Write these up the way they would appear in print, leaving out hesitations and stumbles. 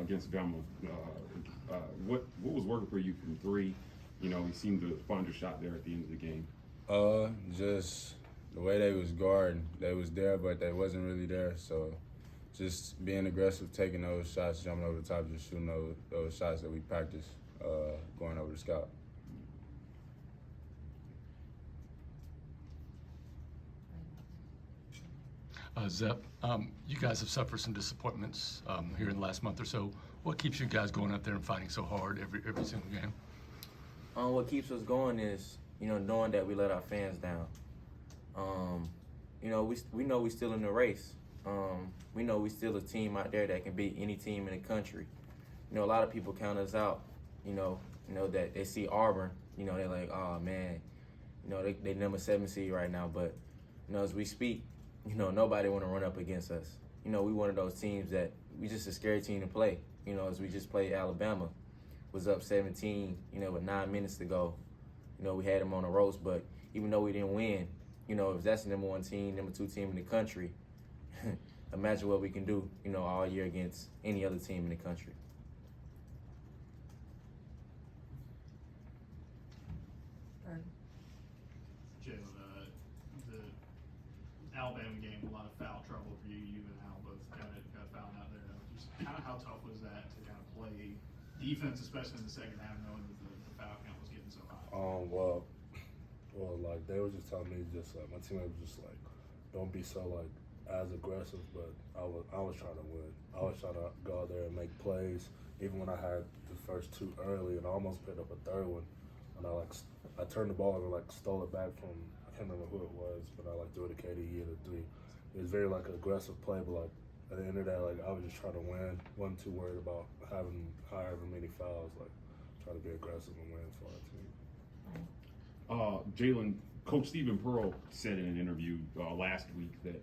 against Bama. What was working for you from three? You know, you seemed to find your shot there at the end of the game. Just the way they was guarding, they was there, but they wasn't really there. So just being aggressive, taking those shots, jumping over the top, just shooting those shots that we practice going over the scout. Zep, you guys have suffered some disappointments here in the last month or so. What keeps you guys going up there and fighting so hard every single game? What keeps us going is, knowing that we let our fans down. We know we still in the race. We know we still a team out there that can beat any team in the country. A lot of people count us out. That they see Auburn. They're like, oh man, they number 7 seed right now. But as we speak, nobody want to run up against us. We one of those teams that we just a scary team to play. As we just played Alabama, was up 17, with 9 minutes to go. We had them on the ropes, but even though we didn't win, if that's the number 1 team, number 2 team in the country, imagine what we can do, all year against any other team in the country. Jaylin, the Alabama game, a lot of foul trouble for you. You and Al both got fouled out there. Just kind of how tough was that to kind of play defense, especially in the second half, knowing that the foul count was getting so high? Well, like they were just telling me, just like my teammate was just like, don't be so like as aggressive. But I was trying to win. I was trying to go out there and make plays. Even when I had the first 2 early, and I almost picked up a 3rd one, and I turned the ball and stole it back from, I can't remember who it was, but I threw it to KDE at a 3. It was very an aggressive play, but at the end of that, I was just trying to win. Wasn't too worried about having however many fouls. Trying to be aggressive and win for our team. Jaylin, Coach Stephen Pearl said in an interview last week that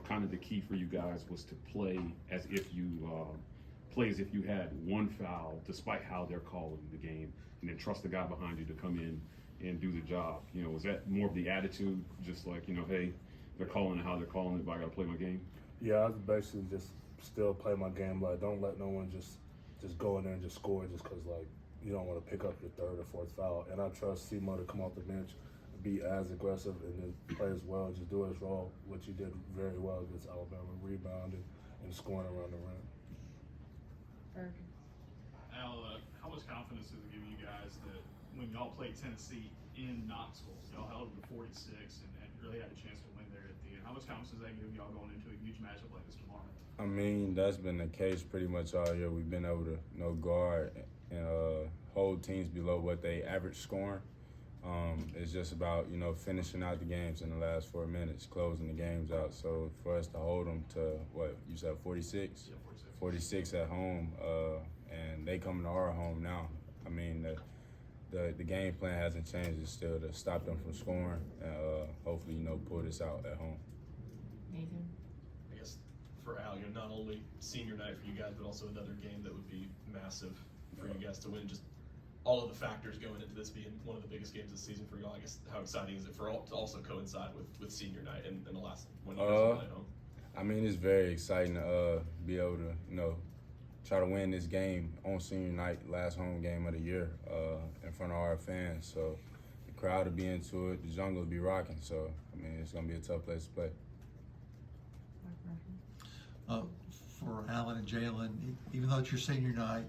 kind of the key for you guys was to play as if you had 1 foul, despite how they're calling the game, and then trust the guy behind you to come in and do the job. Was that more of the attitude, just like hey, they're calling it how they're calling it, but I got to play my game? Yeah, I was basically just still play my game. Don't let no one just go in there and just score just because you don't want to pick up your 3rd or 4th foul. And I trust Simo to come off the bench, be as aggressive, and then play as well. Just do his role, which he did very well against Alabama, rebounding and scoring around the rim. Al, how much confidence does it give you guys that when y'all played Tennessee in Knoxville, y'all held them to 46 and really had a chance to win there at the end? How much confidence does that give y'all going into a huge matchup like this tomorrow? I mean, that's been the case pretty much all year. We've been able to guard and hold teams below what they average scoring. It's just about finishing out the games in the last 4 minutes, closing the games out. So for us to hold them to what you said, 46? Yeah, 46 at home, and they coming to our home now. I mean, the game plan hasn't changed. It's still to stop them from scoring and hopefully pull this out at home. Nathan? I guess for Al, not only senior night for you guys, but also another game that would be massive for you guys to win. Just all of the factors going into this being one of the biggest games of the season for y'all. I guess how exciting is it for all to also coincide with senior night and the last one you guys were at home? I mean, it's very exciting to be able to try to win this game on senior night, last home game of the year, in front of our fans. So the crowd will be into it, the jungle will be rocking. So I mean, it's gonna be a tough place to play. For Alan and Jaylin, even though it's your senior night,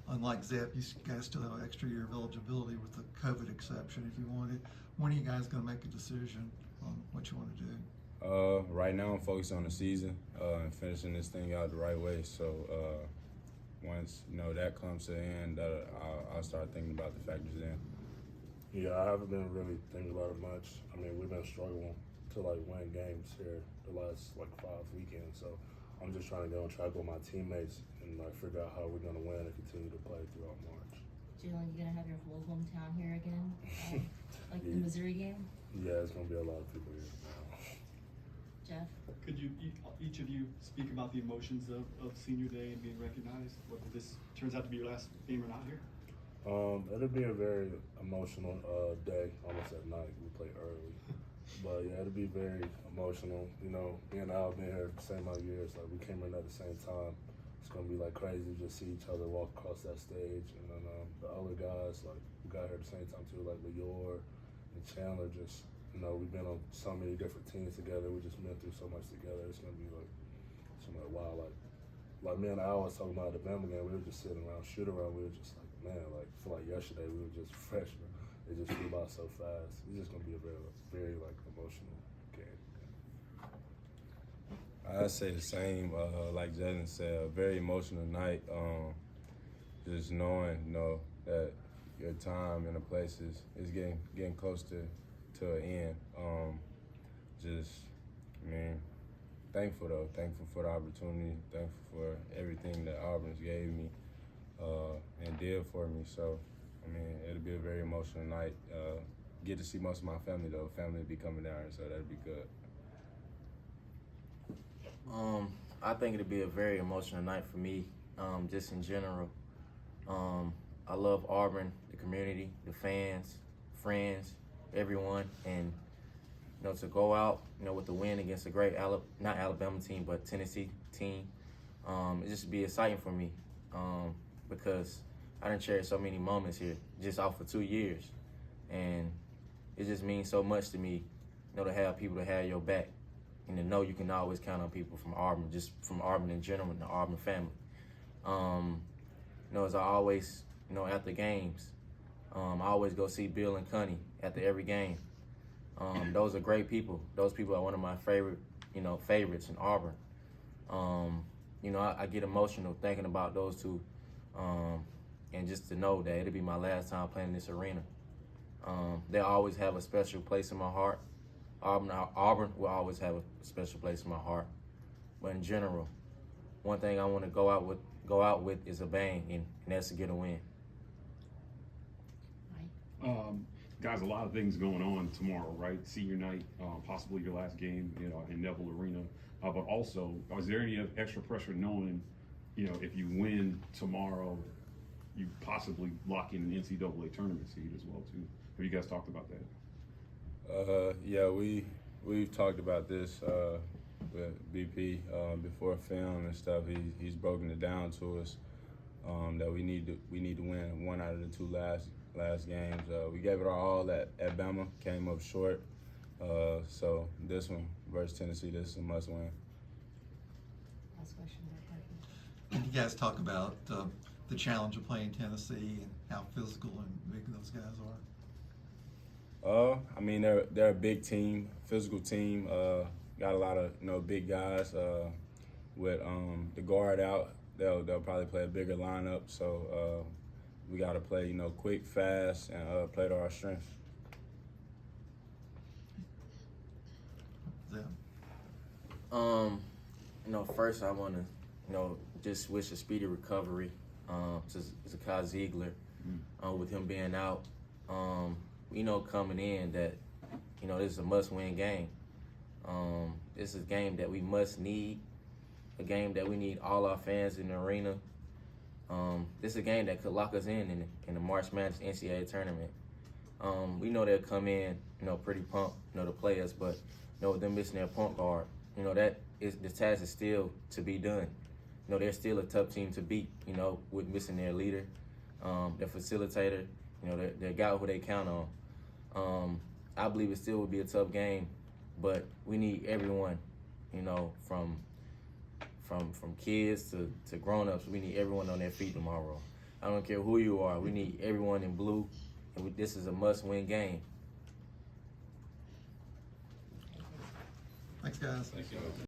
unlike Zep, you guys still have an extra year of eligibility with the COVID exception if you wanted. When are you guys going to make a decision on what you want to do? Right now I'm focused on the season and finishing this thing out the right way. So once that comes to the end, I'll start thinking about the factors then. Yeah, I haven't been really thinking about it much. I mean, we've been struggling to win games here the last 5 weekends. So I'm just trying to go and track with my teammates and figure out how we're gonna win and continue to play throughout March. Jaylin, you gonna have your whole hometown here again, like the Missouri game? Yeah, it's gonna be a lot of people here now. Jeff? Could you, each of you, speak about the emotions of senior day and being recognized? Whether this turns out to be your last game or not here? It'll be a very emotional day, almost at night. We play early. But yeah, it'll be very emotional. Me and Al been here the same amount of years. We came in at the same time. It's gonna be like crazy to just see each other walk across that stage. And then the other guys, like we got here at the same time too, like Lior and Chandler. Just we've been on so many different teams together. We just been through so much together. It's gonna be like wow. Like me and Al was talking about the Bama game. We were just sitting around, shoot around. We were just like, man, like I feel like yesterday we were just freshmen. It just flew by so fast. It's just gonna be a very, very like emotional game. I say the same, like Jaylin said, a very emotional night. Just knowing, that your time and the place is getting close to an end. Thankful though. Thankful for the opportunity. Thankful for everything that Auburn's gave me and did for me. So, it'll be a very emotional night. Get to see most of my family though. Family will be coming down, so that'll be good. I think it'll be a very emotional night for me, just in general. I love Auburn, the community, the fans, friends, everyone, and to go out, with the win against a great not Alabama team, but Tennessee team, it just be exciting for me, because I done shared so many moments here, just out for 2 years, and it just means so much to me, to have people to have your back. And to know you can always count on people from Auburn, just from Auburn in general, and the Auburn family. As I always, after games, I always go see Bill and Connie after every game. Those are great people. Those people are one of my favorites in Auburn. I get emotional thinking about those two, and just to know that it'll be my last time playing in this arena. They'll always have a special place in my heart. Auburn will always have a special place in my heart. But in general, one thing I want to go out with is a bang, and that's to get a win. Guys, a lot of things going on tomorrow, right? Senior night, possibly your last game, in Neville Arena. But also, is there any extra pressure knowing, if you win tomorrow, you possibly lock in an NCAA tournament seed as well too? Have you guys talked about that? Yeah, we've talked about this with BP before film and stuff. He's broken it down to us that we need to win one out of the two last games. We gave it our all at Bama, came up short. So this one versus Tennessee, this is a must win. Last question. And you guys talk about the challenge of playing Tennessee and how physical and big those guys are. They're a big team, physical team. Got a lot of big guys. With the guard out, they'll probably play a bigger lineup. So we got to play quick, fast, and play to our strengths. Yeah. First I want to just wish a speedy recovery to Zakai Ziegler with him being out. Coming in that, this is a must-win game. This is a game that we must need, a game that we need all our fans in the arena. This is a game that could lock us in the March Madness NCAA tournament. We know they'll come in, pretty pumped, to play us, but, with them missing their point guard, the task is still to be done. They're still a tough team to beat, with missing their leader, their facilitator, their guy who they count on. I believe it still would be a tough game, but we need everyone, from kids to grown-ups. We need everyone on their feet tomorrow. I don't care who you are. We need everyone in blue, and this is a must-win game. Thanks, guys. Thank you.